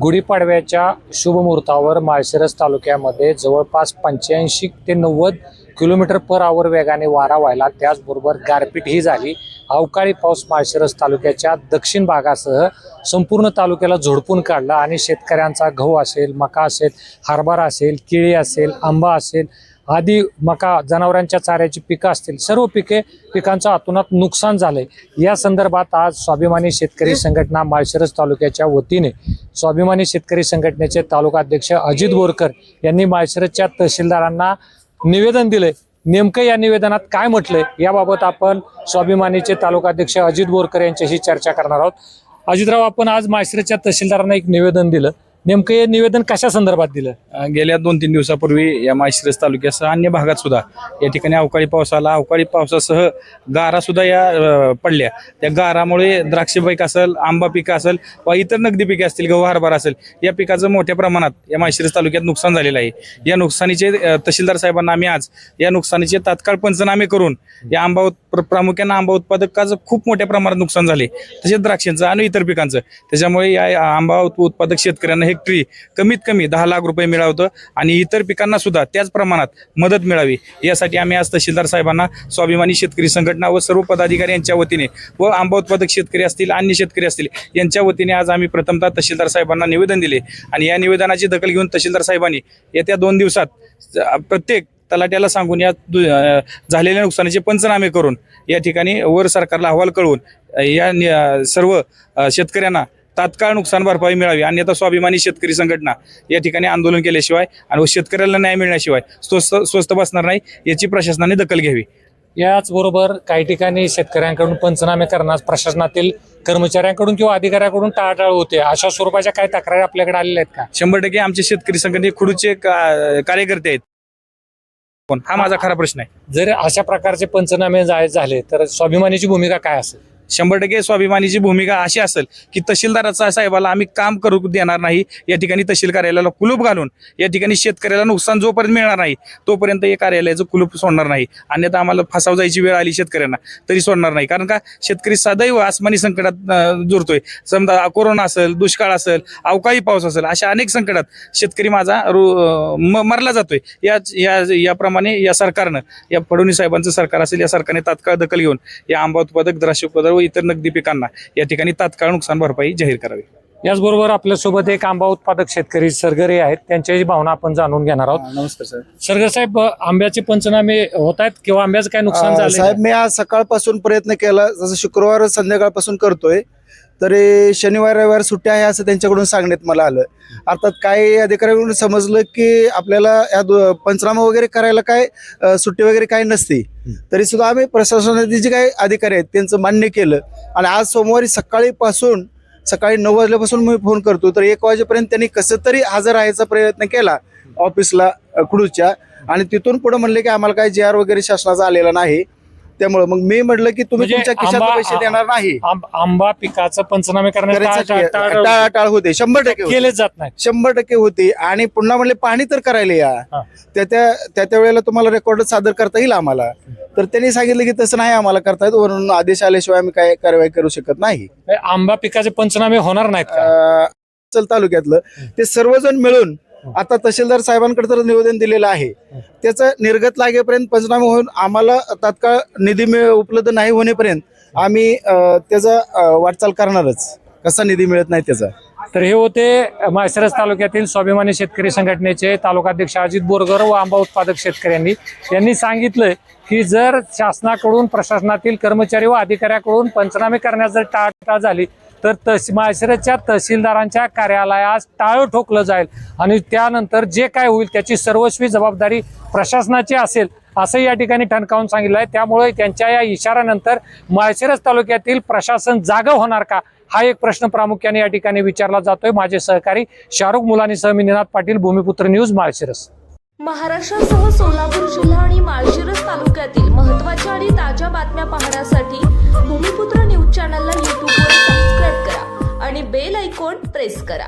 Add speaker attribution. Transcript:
Speaker 1: गुढीपाडव्याच्या शुभमुहूर्तावर माळशिरस तालुक्यामध्ये जवळपास 85 ते 90 किलोमीटर पर आवर वेगाने वारा व्हायला, त्याचबरोबर गारपीट ही झाली. अवकाळी पाऊस माळशिरस तालुक्याच्या दक्षिण भागासह संपूर्ण तालुक्याला झोडपून काढला आणि शेतकऱ्यांचा गहू असेल, मका असेल, हरभरा असेल, केळी असेल, आंबा असेल आदी मका, जनावरांच्या चाऱ्याची पिकं असतील, सर्व पिकांचं अतोनात नुकसान झालंय. या संदर्भात आज स्वाभिमानी शेतकरी संघटना माळशिरस तालुक्याच्या वतीने स्वाभिमानी शेतकरी संघटनेचे तालुका अध्यक्ष अजित बोरकर यांनी माळशिरसच्या तहसीलदारांना निवेदन दिले. नेमकं या निवेदनात काय म्हटलंय याबाबत आपण स्वाभिमानीचे तालुका अध्यक्ष अजित बोरकर यांच्याशी चर्चा करणार आहोत. अजितराव, आपण आज माळशिरसच्या तहसीलदारांना एक निवेदन दिलं, नेमकं हे निवेदन कशा संदर्भात दिलं?
Speaker 2: गेल्या 2-3 दिवसापूर्वी या माळशिरस तालुक्यासह अन्य भागात सुद्धा या ठिकाणी अवकाळी पाऊस आला. अवकाळी पावसासह गारा सुद्धा या पडल्या. त्या गारामुळे द्राक्ष पीक असेल, आंबा पीक असेल वा इतर नगदी पिके असतील, गहू हरभरा असेल, या पिकाचं मोठ्या प्रमाणात या माळशिरस तालुक्यात नुकसान झालेलं आहे. या नुकसानीचे तहसीलदार साहेबांना आम्ही आज या नुकसानीचे तात्काळ पंचनामे करून या आंबा प्रामुख्याने आंबा उत्पादकाचं खूप मोठ्या प्रमाणात नुकसान झाले, तसेच द्राक्षांचं आणि इतर पिकांचं. त्याच्यामुळे या आंबा उत्पादक शेतकऱ्यांना हेक्टरी कमीत कमी 10 लाख रुपये मिळावतं आणि इतर पिकांना सुद्धा त्याच प्रमाणात मदत मिळावी, यासाठी आम्ही आज तहसीलदार साहेबांना स्वाभिमानी शेतकरी संघटना व सर्व पदाधिकारी यांच्या वतीने व आंबा उत्पादक शेतकरी असतील, अन्य शेतकरी असतील, यांच्या वतीने आज आम्ही प्रथमतः तहसीलदार साहेबांना निवेदन दिले. आणि या निवेदनाची दखल घेऊन तहसीलदार साहेबांनी येत्या 2 दिवसात प्रत्येक तलाट्याला सांगून या झालेल्या नुकसानीचे पंचनामे करून या ठिकाणी वर सरकारला अहवाल कळवून या सर्व शेतकऱ्यांना तात्काळ नुकसान भरपाई मिळावी. अन्यथा स्वाभिमानी शेतकरी संघटना या ठिकाणी आंदोलन केल्याशिवाय आणि शेतकऱ्याला न्याय मिळण्याशिवाय स्वस्त बसणार नाही, याची प्रशासनाने दखल घ्यावी.
Speaker 1: याचबरोबर काही ठिकाणी शेतकऱ्यांकडून पंचनामे करण्यास प्रशासनातील कर्मचाऱ्यांकडून किंवा अधिकाऱ्यांकडून टाळाटाळ होते. अशा स्वरूपाच्या काही तक्रारी आपल्याकडे आलेल्या आहेत का?
Speaker 2: 100% आमचे शेतकरी संघटने खुडूचे कार्यकर्ते आहेत. हा माझा खरा प्रश्न आहे.
Speaker 1: जर अशा प्रकारचे पंचनामे झाले तर स्वाभिमानीची भूमिका काय असेल?
Speaker 2: 100% स्वाभिमानीची भूमिका अशी असेल की तहसीलदाराचा साहेबाला आम्ही काम करू देणार नाही. या ठिकाणी तहसील कार्यालयाला कुलूप घालून या ठिकाणी शेतकऱ्याला नुकसान जोपर्यंत मिळणार नाही तोपर्यंत या कार्यालयाचं कुलूप सोडणार नाही. अन्यथा आम्हाला फसाव जायची वेळ आली शेतकऱ्यांना तरी सोडणार नाही. कारण का शेतकरी सदैव आसमानी संकटात जुरतोय. समजा कोरोना असेल, दुष्काळ असेल, अवकाळी पाऊस असेल, अशा अनेक संकटात शेतकरी माझा मरला जातोय. याप्रमाणे या सरकारनं, या फडणवीस साहेबांचं सरकार असेल, या सरकारने तात्काळ दखल घेऊन या आंबा उत्पादक, द्राक्ष उत्पादक व इतर नगदी पिकांना या ठिकाणी तात्काळ नुकसान भरपाई जाहीर करावी.
Speaker 1: याचबरोबर आपल्यासोबत एक आंबा उत्पादक शेतकरी सरगरे आहेत, त्यांच्याही भावना आपण जाणून घेणार आहोत.
Speaker 2: नमस्कार सर.
Speaker 1: सरगर साहेब, आंब्याचे पंचनामे होत आहेत किंवा आंब्याचं काय नुकसान झालं?
Speaker 3: साहेब, मी आज सकाळपासून प्रयत्न केला, जसं शुक्रवार संध्याकाळपासून करतोय, तरी शनिवार रविवार सुट्ट्या आहे असं त्यांच्याकडून सांगण्यात मला आलं. अर्थात काही अधिकाऱ्यांकडून समजलं की आपल्याला या पंचनामा वगैरे करायला काय सुट्टी वगैरे काही नसते. तरी सुद्धा आम्ही प्रशासनाचे जे काही अधिकारी आहेत त्यांचं मान्य केलं आणि आज सोमवारी सकाळी 9 वाजल्यापासून मी फोन करतो, तर 1 वाजेपर्यंत त्यांनी कसं तरी हजर राहायचा प्रयत्न केला ऑफिसला कुडूच्या. आणि तिथून पुढे म्हणले की आम्हाला काही JR वगैरे शासनाचा आलेला नाही. त्यामुळे मग मी म्हटलं की तुम्ही तुमच्या खिशात पैसे देणार नाही.
Speaker 1: आंबा पिकाचं पंचनामे
Speaker 3: टाळाटाळ होते, 100%
Speaker 1: केलेच जात नाही,
Speaker 3: 100% होती. आणि पुन्हा म्हणले पाहणी तर करायला या, त्या वेळेला तुम्हाला रेकॉर्ड सादर करता येईल आम्हाला. तर त्यांनी सांगितलं की तसं नाही आम्हाला करता येत, वरून आदेश आल्याशिवाय आम्ही काय कारवाई करू शकत नाही.
Speaker 1: आंबा पिकाचे पंचनामे होणार नाहीत का?
Speaker 3: तालुक्यातलं ते सर्वजण मिळून आता तहसीलदार साहेबांकडे तर निवेदन दिलेलं आहे. त्याचं निर्गत लागेपर्यंत पंचनामे होऊन आम्हाला तात्काळ निधी उपलब्ध नाही होण्यापर्यंत आम्ही त्याचा वाटचाल करणारच. कसा निधी मिळत नाही त्याचा.
Speaker 1: तर हे होते माळशिरस तालुक्यातील स्वाभिमानी शेतकरी संघटनेचे तालुका अध्यक्ष अजित बोरकर व आंबा उत्पादक शेतकऱ्यांनी सांगितलंय की जर शासनाकडून, प्रशासनातील कर्मचारी व अधिकाऱ्याकडून पंचनामे करण्यास जर टाळाटाळ झाली तर माळशिरसच्या तहसीलदारांच्या कार्यालयास टाळं ठोकलं जाईल आणि त्यानंतर जे काय होईल त्याची सर्वस्वी जबाबदारी प्रशासनाची असेल, असं या ठिकाणी ठणकावून सांगितलं आहे. त्यामुळे त्यांच्या या इशाऱ्यानंतर माळशिरस तालुक्यातील प्रशासन जागं होणार का, हा एक प्रश्न प्रामुख्याने या ठिकाणी विचारला जातोय. माझे सहकारी शाहरुख मुलानीसह मी निनाद पाटील, भूमिपुत्र न्यूज, माळशिरस.
Speaker 4: महाराष्ट्रासह सोलापूर जिल्हा आणि माळशिरस तालुक्यातील महत्त्वाच्या आणि ताज्या बातम्या पाहण्यासाठी भूमिपुत्र न्यूज चॅनलला यूट्यूबवर सबस्क्राईब करा आणि बेल आयकॉन प्रेस करा.